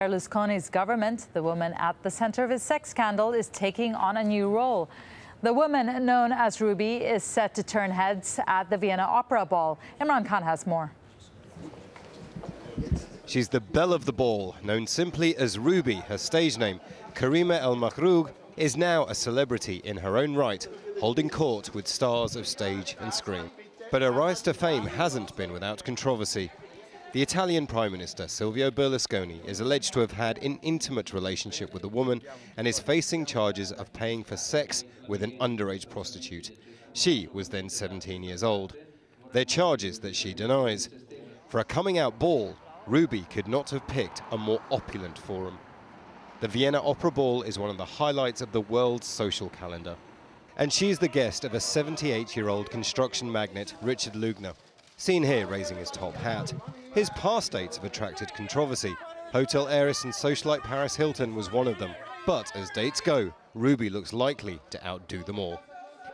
Berlusconi's government, the woman at the center of his sex scandal, is taking on a new role. The woman known as Ruby is set to turn heads at the Vienna Opera Ball. Imran Khan has more. She's the belle of the ball, known simply as Ruby, her stage name. Karima El Mahroug is now a celebrity in her own right, holding court with stars of stage and screen. But her rise to fame hasn't been without controversy. The Italian Prime Minister, Silvio Berlusconi, is alleged to have had an intimate relationship with a woman and is facing charges of paying for sex with an underage prostitute. She was then 17 years old. They're charges that she denies. For a coming-out ball, Ruby could not have picked a more opulent forum. The Vienna Opera Ball is one of the highlights of the world's social calendar. And she's the guest of a 78-year-old construction magnate, Richard Lugner, seen here raising his top hat. His past dates have attracted controversy. Hotel heiress and socialite Paris Hilton was one of them. But as dates go, Ruby looks likely to outdo them all.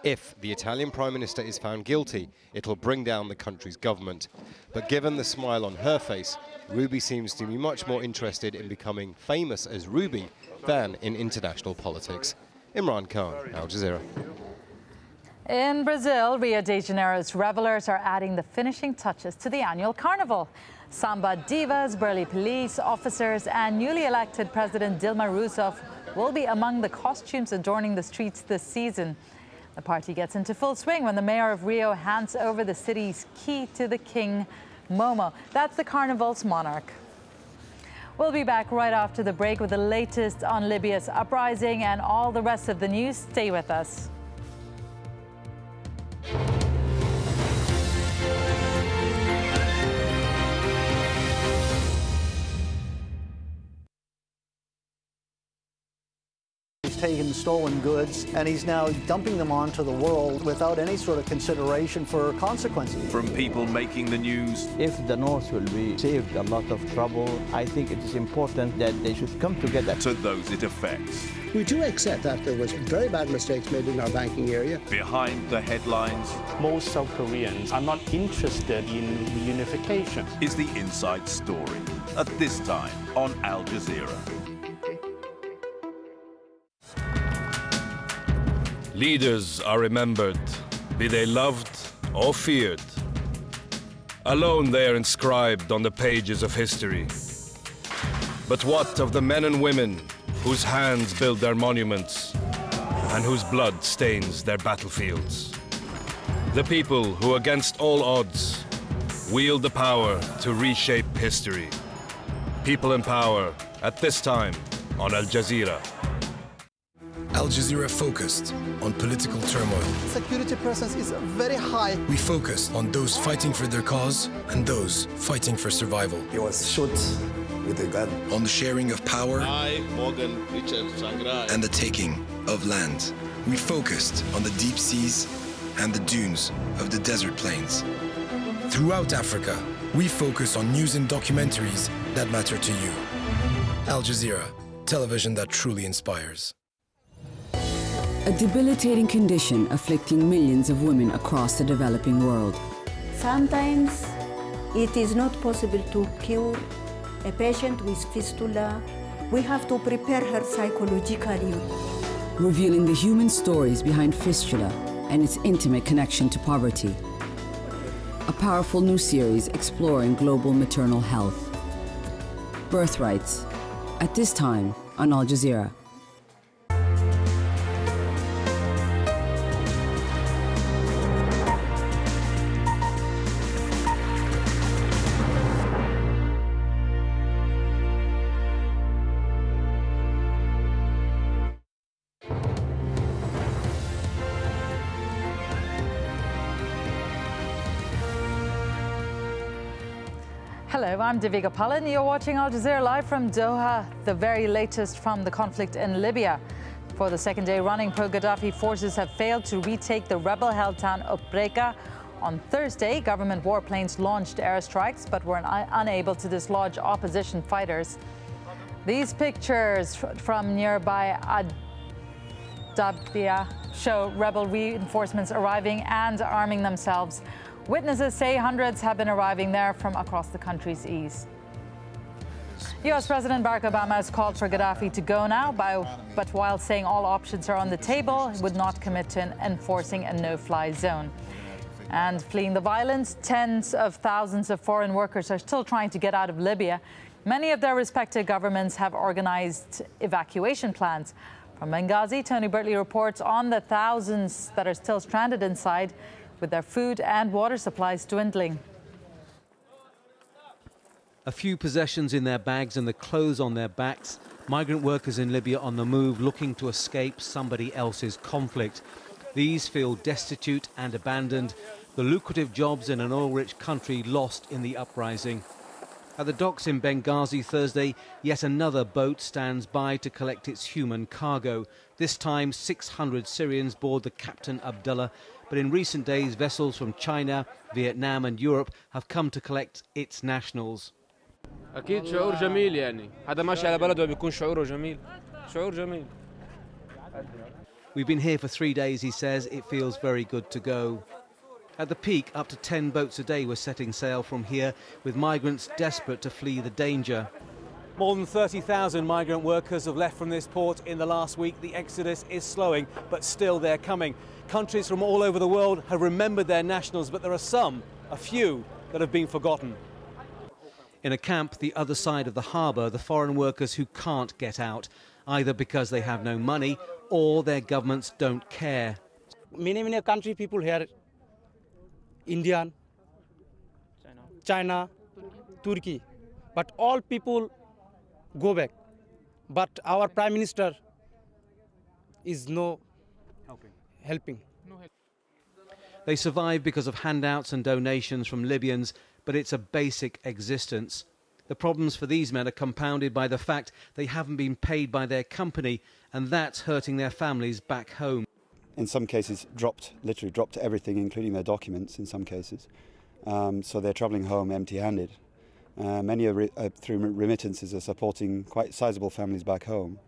If the Italian Prime Minister is found guilty, it'll bring down the country's government. But given the smile on her face, Ruby seems to be much more interested in becoming famous as Ruby than in international politics. Imran Khan, AlJazeera. In Brazil, Rio de Janeiro's revelers are adding the finishing touches to the annual carnival. Samba divas, burly police officers and newly elected President Dilma Rousseff will be among the costumes adorning the streets this season. The party gets into full swing when the mayor of Rio hands over the city's key to the king, Momo. That's the carnival's monarch. We'll be back right after the break with the latest on Libya's uprising and all the rest of the news. Stay with us. He's taken stolen goods and he's now dumping them onto the world without any sort of consideration for consequences. From people making the news. If the North will be saved a lot of trouble, I think it is important that they should come together. To those it affects. We do accept that there was very bad mistakes made in our banking area. Behind the headlines. Most South Koreans are not interested in reunification. Is the inside story. At this time on Al Jazeera. Leaders are remembered, be they loved or feared. Alone they are inscribed on the pages of history. But what of the men and women whose hands build their monuments and whose blood stains their battlefields? The people who, against all odds, wield the power to reshape history. People in power at this time on Al Jazeera. Al Jazeera focused on political turmoil. Security presence is very high. We focused on those fighting for their cause and those fighting for survival. He was shot with a gun. On the sharing of power and the taking of land. We focused on the deep seas and the dunes of the desert plains. Throughout Africa, we focus on news and documentaries that matter to you. Al Jazeera, television that truly inspires. A debilitating condition afflicting millions of women across the developing world. Sometimes it is not possible to cure a patient with fistula. We have to prepare her psychologically. Revealing the human stories behind fistula and its intimate connection to poverty. A powerful new series exploring global maternal health. Birthrights, at this time on Al Jazeera. Hello, I'm Divya Gopalan. You're watching Al Jazeera live from Doha, the very latest from the conflict in Libya. For the second day running, pro-Gaddafi forces have failed to retake the rebel-held town of Breka. On Thursday, government warplanes launched airstrikes but were unable to dislodge opposition fighters. These pictures from nearby Adabia show rebel reinforcements arriving and arming themselves. Witnesses say hundreds have been arriving there from across the country's east. U.S. President Barack Obama has called for Gaddafi to go now, but while saying all options are on the table, he would not commit to enforcing a no-fly zone. And fleeing the violence, tens of thousands of foreign workers are still trying to get out of Libya. Many of their respective governments have organized evacuation plans. From Benghazi, Tony Birtley reports on the thousands that are still stranded inside, with their food and water supplies dwindling. A few possessions in their bags and the clothes on their backs. Migrant workers in Libya on the move, looking to escape somebody else's conflict. These feel destitute and abandoned. The lucrative jobs in an oil-rich country lost in the uprising. At the docks in Benghazi Thursday, yet another boat stands by to collect its human cargo. This time, 600 Syrians board the Captain Abdullah. But in recent days, vessels from China, Vietnam and Europe have come to collect its nationals. أكيد شعور جميل يعني حدا ماشي على بلده بيكون شعوره جميل شعور جميل. We've been here for 3 days, he says. It feels very good to go. At the peak, up to 10 boats a day were setting sail from here, with migrants desperate to flee the danger. More than 30,000 migrant workers have left from this port in the last week. The exodus is slowing, but still they're coming. Countries from all over the world have remembered their nationals, but there are a few, that have been forgotten. In a camp the other side of the harbour, the foreign workers who can't get out, either because they have no money or their governments don't care. Many country people here, Indian, China, Turkey, but all people go back. But our Prime Minister is no helping. They survive because of handouts and donations from Libyans, but it's a basic existence. The problems for these men are compounded by the fact they haven't been paid by their company, and that's hurting their families back home. In some cases, literally dropped everything, including their documents in some cases. So they're travelling home empty-handed. Many are through remittances are supporting quite sizable families back home.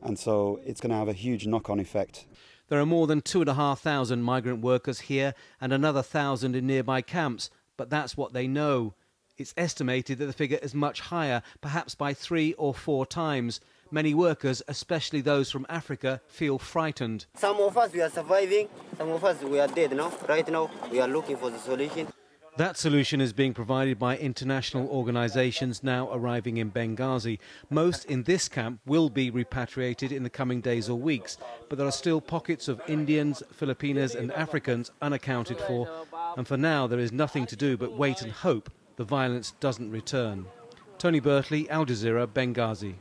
And so it's going to have a huge knock-on effect. There are more than 2,500 migrant workers here and another 1,000 in nearby camps. But that's what they know. It's estimated that the figure is much higher, perhaps by 3 or 4 times. Many workers, especially those from Africa, feel frightened. Some of us, we are surviving. Some of us, we are dead now. Right now, we are looking for the solution. That solution is being provided by international organisations now arriving in Benghazi. Most in this camp will be repatriated in the coming days or weeks, but there are still pockets of Indians, Filipinos and Africans unaccounted for. And for now, there is nothing to do but wait and hope the violence doesn't return. Tony Birtley, AlJazeera, Benghazi.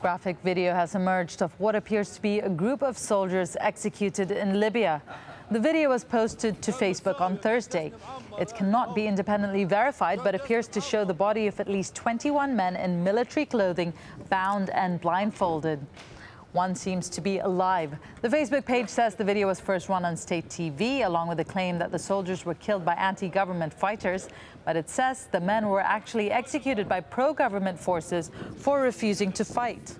Graphic video has emerged of what appears to be a group of soldiers executed in Libya. The video was posted to Facebook on Thursday. It cannot be independently verified, but appears to show the body of at least 21 men in military clothing, bound and blindfolded. One seems to be alive. The Facebook page says the video was first run on state TV, along with the claim that the soldiers were killed by anti-government fighters. But it says the men were actually executed by pro-government forces for refusing to fight.